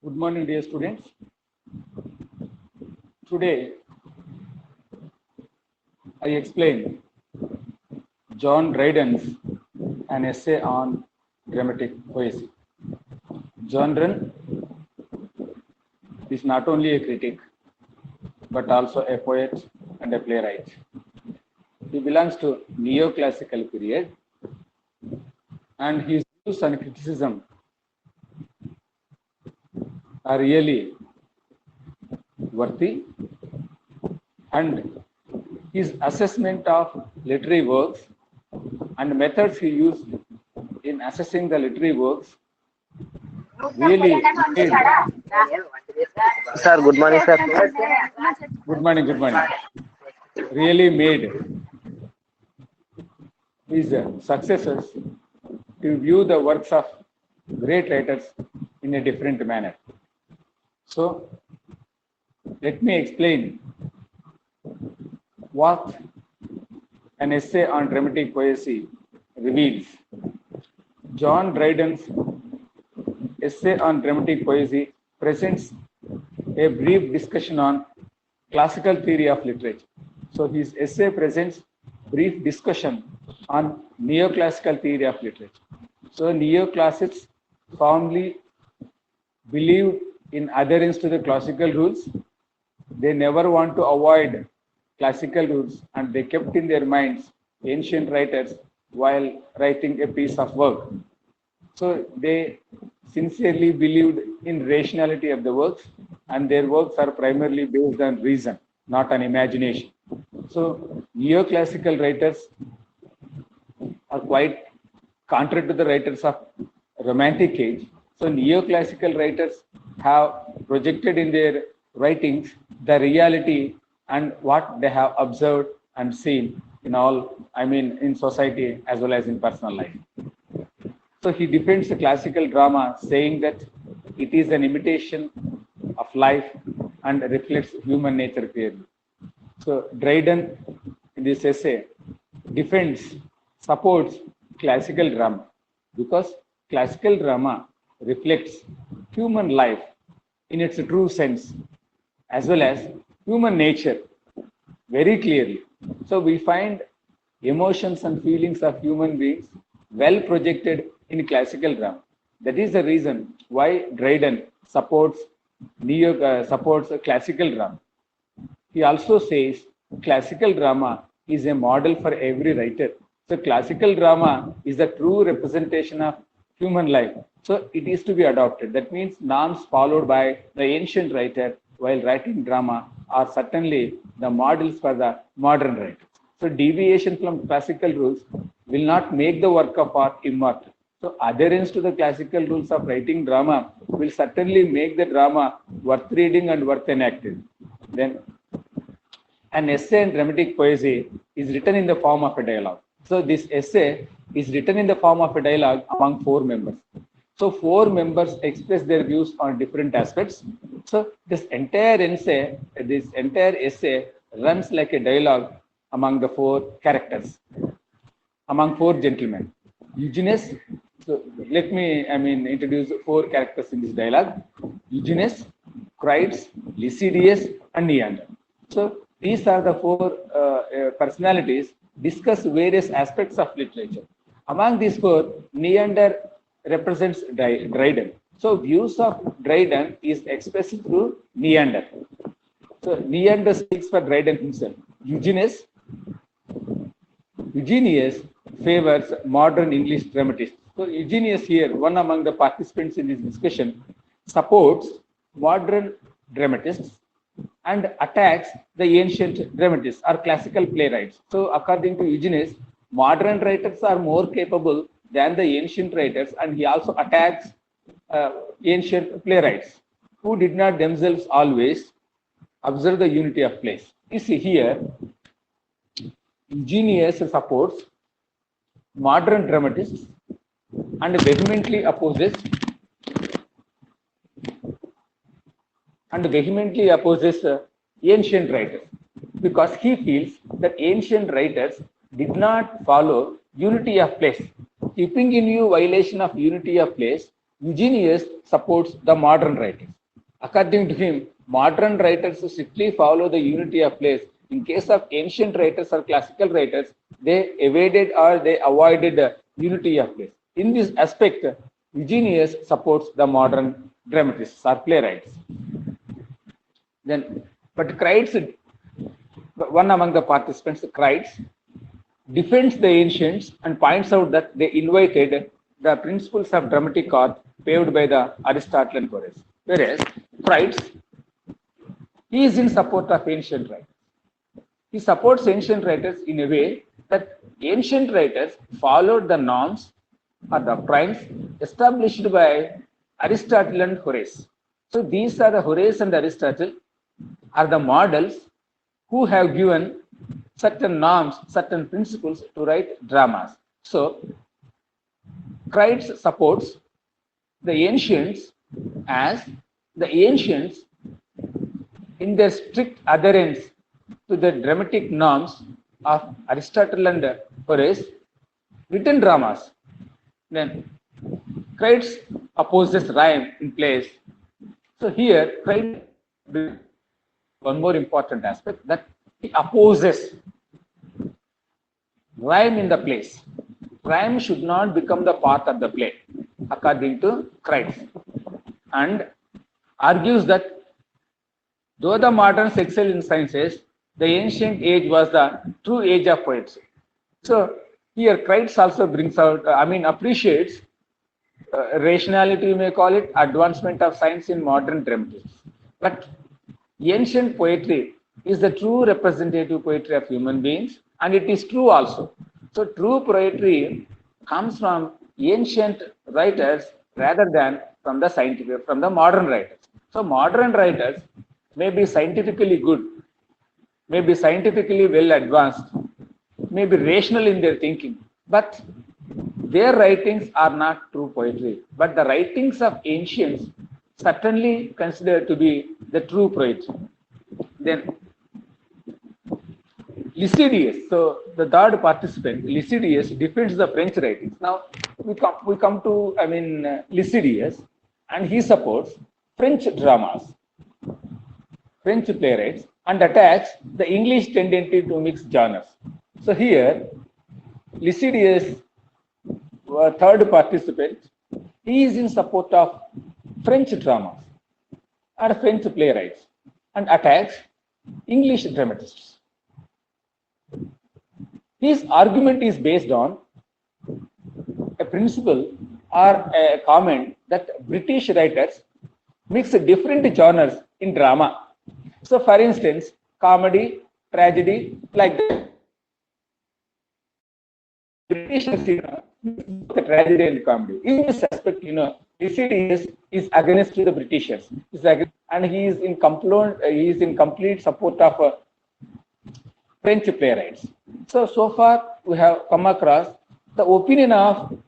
Good morning, dear students. Today, I explain John Dryden's an essay on dramatic poesy. John Dryden is not only a critic, but also a poet and a playwright. He belongs to neoclassical period, and his views and criticism are really worthy, and his assessment of literary works and methods he used in assessing the literary works really made. Sir, good morning, sir. Good morning, good morning. Really made his successors to view the works of great writers in a different manner. So, let me explain what an essay on dramatic poesy reveals. John Dryden's essay on dramatic poesy presents a brief discussion on classical theory of literature. So his essay presents brief discussion on neoclassical theory of literature. So neoclassics firmly believed in adherence to the classical rules. They never want to avoid classical rules, and they kept in their minds ancient writers while writing a piece of work. So they sincerely believed in rationality of the works, and their works are primarily based on reason, not on imagination. So neoclassical writers are quite contrary to the writers of Romantic age. So neoclassical writers have projected in their writings the reality and what they have observed and seen in all, in society as well as in personal life. So he defends the classical drama, saying that it is an imitation of life and reflects human nature clearly. So Dryden, in this essay, defends, supports classical drama because classical drama reflects human life in its true sense as well as human nature very clearly. So we find emotions and feelings of human beings well projected in classical drama. That is the reason why Dryden supports supports classical drama. He also says classical drama is a model for every writer. So classical drama is the true representation of human life. So it is to be adopted. That means norms followed by the ancient writer while writing drama are certainly the models for the modern writer. So deviation from classical rules will not make the work of art immortal. So adherence to the classical rules of writing drama will certainly make the drama worth reading and worth enacting. Then an essay in dramatic poesy is written in the form of a dialogue. So this essay is written in the form of a dialogue among four members. So four members express their views on different aspects. So this entire essay runs like a dialogue among the four characters, among four gentlemen. Eugenius, so let me introduce four characters in this dialogue. Eugenius, Crites, Lycidius, and Neander. So these are the four personalities discuss various aspects of literature. Among these four, Neander represents Dryden. So views of Dryden is expressed through Neander. So Neander speaks for Dryden himself. Eugenius favors modern English dramatists. So Eugenius here, one among the participants in this discussion, supports modern dramatists and attacks the ancient dramatists or classical playwrights. So according to Eugenius, modern writers are more capable than the ancient writers, and he also attacks ancient playwrights who did not themselves always observe the unity of place. You see here, Eugenius supports modern dramatists and vehemently opposes ancient writers because he feels that ancient writers did not follow unity of place. Keeping in view violation of unity of place, Eugenius supports the modern writers. According to him, modern writers strictly follow the unity of place. In case of ancient writers or classical writers, they evaded or they avoided the unity of place. In this aspect, Eugenius supports the modern dramatists or playwrights. Then, but Crites, one among the participants, Crites, defends the ancients and points out that they invited the principles of dramatic art paved by the Aristotle and Horace. Whereas Crites, he is in support of ancient writers. He supports ancient writers in a way that ancient writers followed the norms or doctrines established by Aristotle and Horace. So these are the Horace and Aristotle are the models who have given certain norms, certain principles to write dramas. So Crites supports the ancients as the ancients in their strict adherence to the dramatic norms of Aristotle and Horace written dramas. Then Crites opposes rhyme in plays. So here Crites one more important aspect that he opposes rhyme in the plays. Rhyme should not become the part of the play, according to Crites, and argues that though the moderns excel in sciences, the ancient age was the true age of poetry. So here Crites also brings out, appreciates rationality, you may call it, advancement of science in modern dramatics. But ancient poetry is the true representative poetry of human beings, and it is true also. So true poetry comes from ancient writers rather than from the scientific, from the modern writers. So modern writers may be scientifically good, may be scientifically well advanced, may be rational in their thinking, but their writings are not true poetry. But the writings of ancients certainly considered to be the true poetry. Then Lycidius, so the third participant, Lycidius defends the French writings. Now we come to Lycidius, and he supports French dramas, French playwrights, and attacks the English tendency to mix genres. So here Lycidius, third participant, he is in support of French dramas and French playwrights and attacks English dramatists. His argument is based on a principle or a comment that British writers mix different genres in drama. So, for instance, comedy, tragedy, like that. British the tragedy and comedy. In this aspect, Lycidius is against the Britishers, and he is in complete support of French playwrights. So far we have come across the opinion of,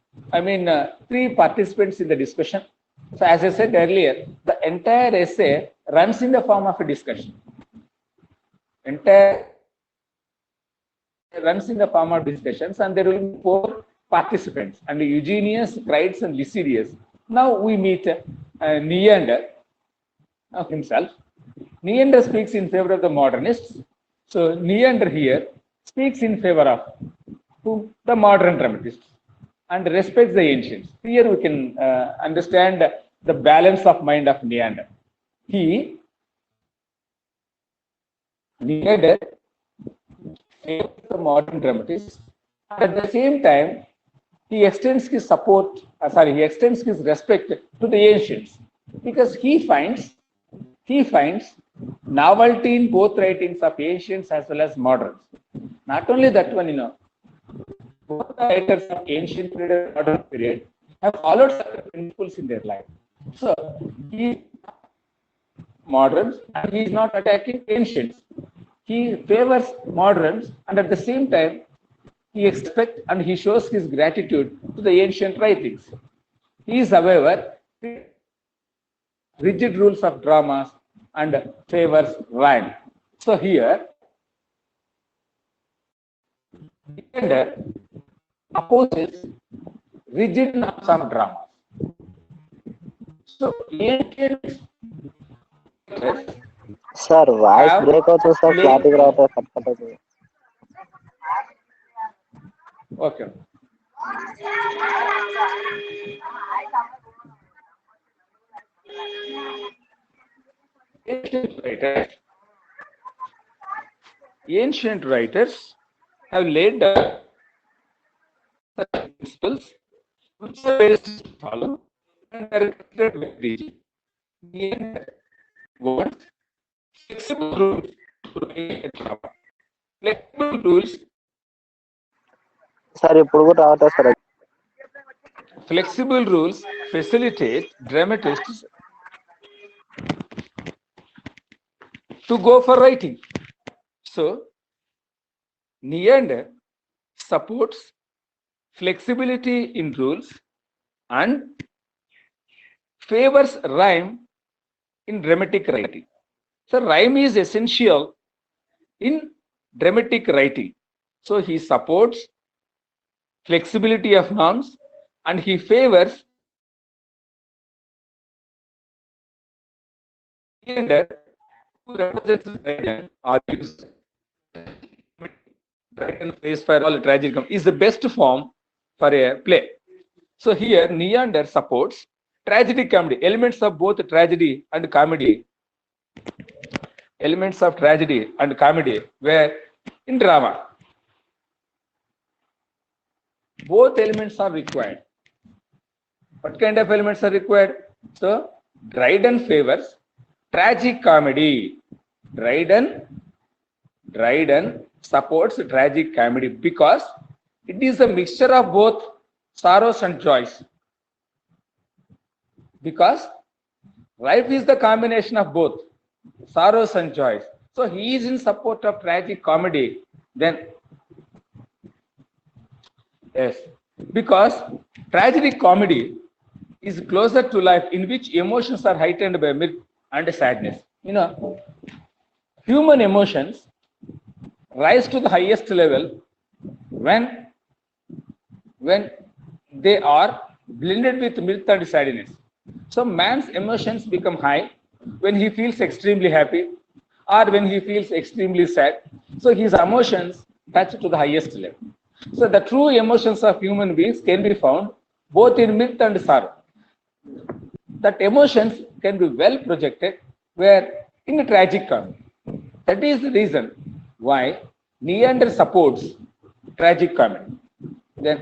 three participants in the discussion. So as I said earlier, the entire essay runs in the form of a discussion. Runs in the form of discussions, and there will be four participants, and Eugenius, Crites, and Lycidius. Now we meet Neander himself. Neander speaks in favor of the modernists. So Neander here speaks in favor of the modern dramatists and respects the ancients. Here we can understand the balance of mind of Neander. Neander favors the modern dramatists, and at the same time, he extends his respect to the ancients, because he finds novelty in both writings of ancients as well as moderns. Not only that one, both the writers of ancient period and modern period have followed certain principles in their life. So he moderns, and he is not attacking ancients. He favors moderns, and at the same time, he expects and he shows his gratitude to the ancient writings. He is, however, rigid rules of dramas and favors rhyme. So here, Neander opposes rigid norms of dramas. So ancient sir voice have break అవుతుంది sir, played. క్లారిటీగా రావట్లేదు, cut cut అవుతుంది. Okay. Ancient writers have laid down principles which are very easy to follow and are accepted very easily. What flexible rules to make a drama. Flexible rules. Sir ఇప్పుడు కూడా రావట్లేదు sir. Flexible rules facilitate dramatists to go for writing. So, Neander supports flexibility in rules and favors rhyme in dramatic writing. So, rhyme is essential in dramatic writing. So, he supports flexibility of nouns and he favors Neander, who represents Dryden, argues Dryden plays for all tragic is the best form for a play. So here Neander supports tragedy comedy, elements of both tragedy and comedy. Elements of tragedy and comedy where in drama both elements are required. What kind of elements are required? So Dryden favors tragic comedy. Dryden supports tragic comedy because it is a mixture of both sorrows and joys. Because life is the combination of both sorrows and joys. So he is in support of tragic comedy. Then, yes, because tragic comedy is closer to life, in which emotions are heightened by mirth and sadness. You know, human emotions rise to the highest level when they are blended with mirth and sadness. So man's emotions become high when he feels extremely happy or when he feels extremely sad. So his emotions touch to the highest level. So the true emotions of human beings can be found both in mirth and sorrow. That emotions can be well projected where in a tragic comedy. That is the reason why Neander supports tragic comedy. Then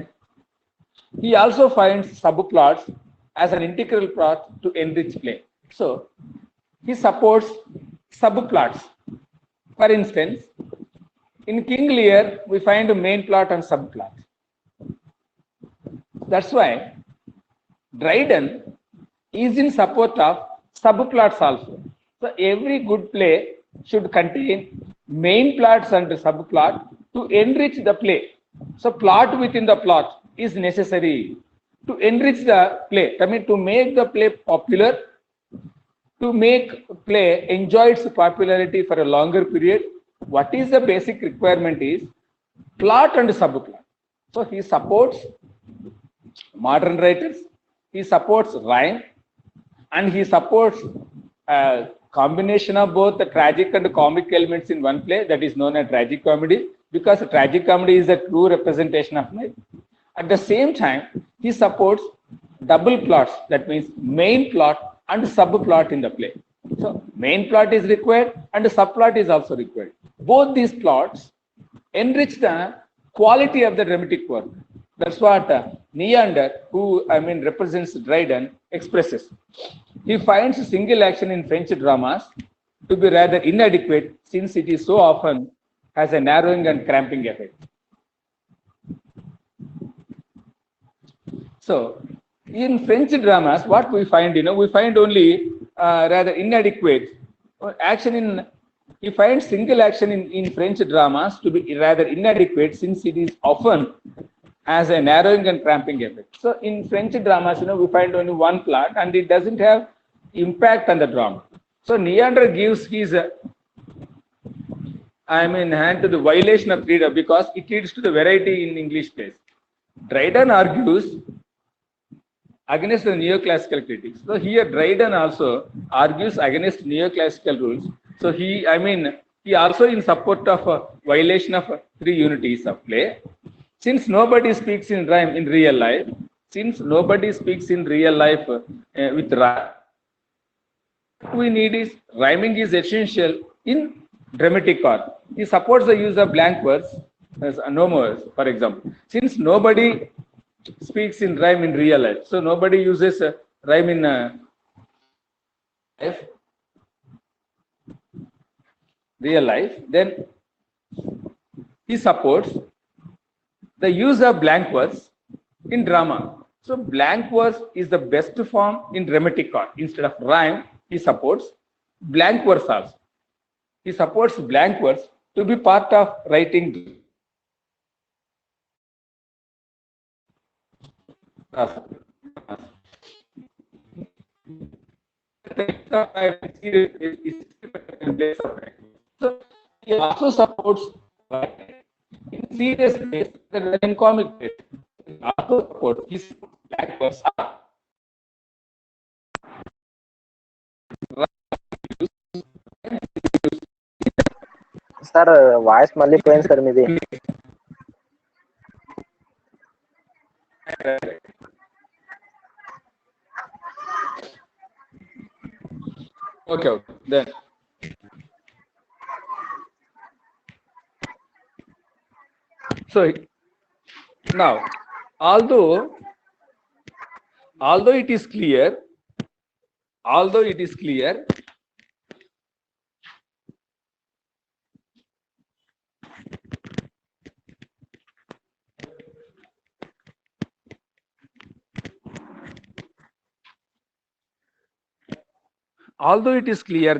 he also finds subplots as an integral plot to enrich play. So he supports subplots. For instance, in King Lear, we find a main plot and subplot. That's why Dryden is in support of subplots also. So every good play should contain main plots and subplot to enrich the play. So plot within the plot is necessary to enrich the play. I mean, to make the play popular, to make play enjoy its popularity for a longer period, what is the basic requirement is plot and subplot. So he supports modern writers, he supports rhyme, and he supports a combination of both the tragic and comic elements in one play, that is known as tragic comedy, because tragic comedy is a true representation of life. At the same time, he supports double plots, that means main plot and subplot in the play. So main plot is required and subplot is also required. Both these plots enrich the quality of the dramatic work. That's what Neander, who represents Dryden, expresses. He finds single action in French dramas to be rather inadequate since it is so often has a narrowing and cramping effect. So in French dramas, what we find, we find only rather inadequate action in. He finds single action in French dramas to be rather inadequate since it is often has a narrowing and cramping effect. So in French dramas, we find only one plot and it doesn't have impact on the drama. So Neander gives his hand to the violation of freedom because it leads to the variety in English plays. Dryden argues against the neoclassical critics. So here Dryden also argues against neoclassical rules. So he also in support of violation of three unities of play. Since nobody speaks in rhyme in real life, since nobody speaks in real life with rhyme, what we need is rhyming is essential in dramatic art. He supports the use of blank words as anomers, for example. Since nobody speaks in rhyme in real life, so nobody uses rhyme in real life, then he supports the use of blank verse in drama. So blank verse is the best form in dramatic art. Instead of rhyme, he supports blank verse also. He supports blank verse to be part of writing. So he also supports in serious ways than in comic ways. He also supports his blank verse. Sir voice మళ్ళీ పోయింది sir మీది. Okay, then. So now, although it is clear,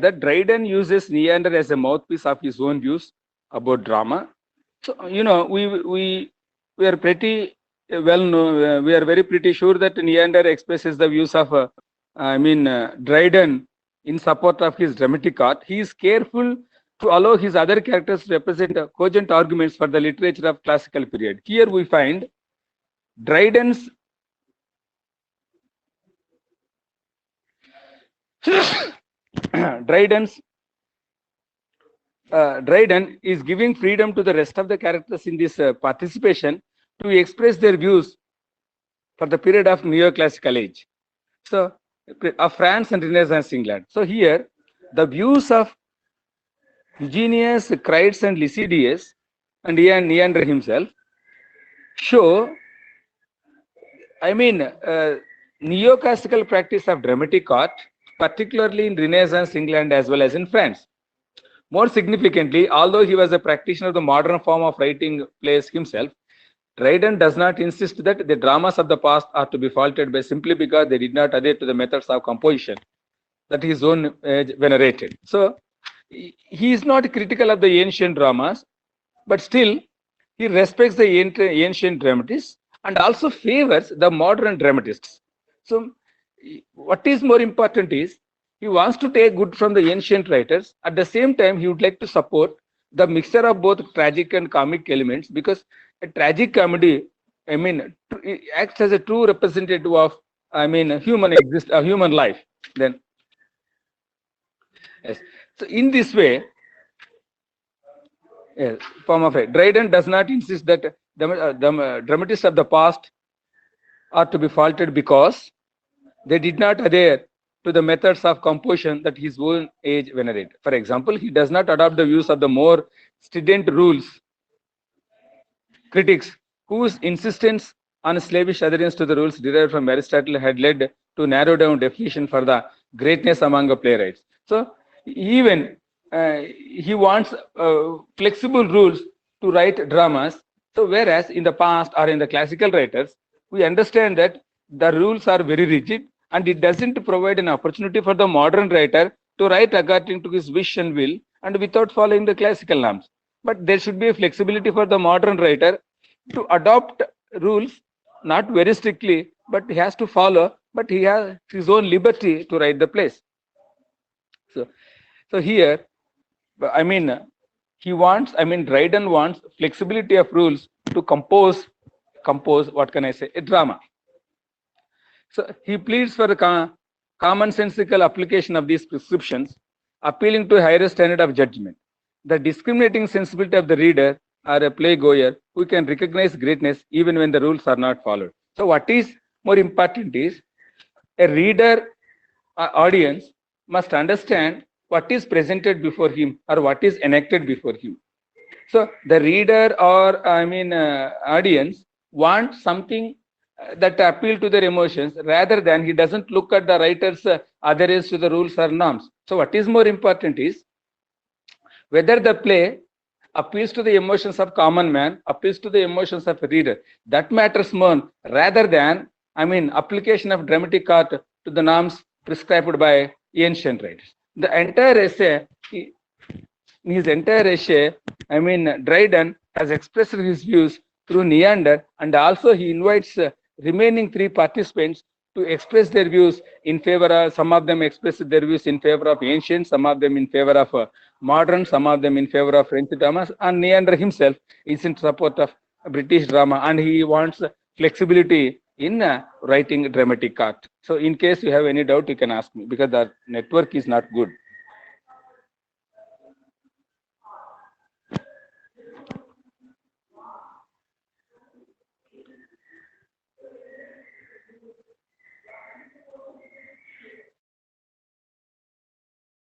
that Dryden uses Neander as a mouthpiece of his own views about drama. So we are pretty well know, we are very pretty sure that Neander expresses the views of Dryden in support of his dramatic art. He is careful to allow his other characters to represent cogent arguments for the literature of classical period. Here we find Dryden's Dryden is giving freedom to the rest of the characters in this participation to express their views for the period of neoclassical age. So, of France and Renaissance England. So here, the views of Eugenius, Crites, and Lycidius, and Neander himself show, neoclassical practice of dramatic art, particularly in Renaissance England as well as in France. More significantly, although he was a practitioner of the modern form of writing plays himself, Dryden does not insist that the dramas of the past are to be faulted by simply because they did not adhere to the methods of composition that his own age venerated. So he is not critical of the ancient dramas, but still he respects the ancient dramatists and also favors the modern dramatists. So what is more important is he wants to take good from the ancient writers. At the same time, he would like to support the mixture of both tragic and comic elements, because a tragic comedy, acts as a true representative of, human life. Then, yes. So in this way, yes, form of it. Dryden does not insist that the dramatists of the past are to be faulted because they did not adhere to the methods of composition that his own age venerated. For example, he does not adopt the views of the more strident rules critics whose insistence on slavish adherence to the rules derived from Aristotle had led to narrow down definition for the greatness among the playwrights. So even he wants flexible rules to write dramas. So whereas in the past or in the classical writers, we understand that the rules are very rigid, and it doesn't provide an opportunity for the modern writer to write according to his wish and will and without following the classical norms. But there should be a flexibility for the modern writer to adopt rules, not very strictly, but he has to follow, but he has his own liberty to write the plays. So here, Dryden wants flexibility of rules to compose, what can I say, a drama. So he pleads for a commonsensical application of these prescriptions, appealing to a higher standard of judgment. The discriminating sensibility of the reader or a playgoer who can recognize greatness even when the rules are not followed. So what is more important is a reader audience must understand what is presented before him or what is enacted before him. So the reader or audience wants something that appeal to their emotions rather than he doesn't look at the writer's adherence to the rules or norms. So what is more important is whether the play appeals to the emotions of common man, appeals to the emotions of a reader. That matters more rather than, application of dramatic art to the norms prescribed by ancient writers. The entire essay, in his entire essay, Dryden has expressed his views through Neander, and also he invites remaining three participants to express their views in favor of, some of them express their views in favor of ancient, some of them in favor of modern, some of them in favor of French drama, and Neander himself is in support of British drama, and he wants flexibility in writing dramatic art. So in case you have any doubt, you can ask me, because the network is not good.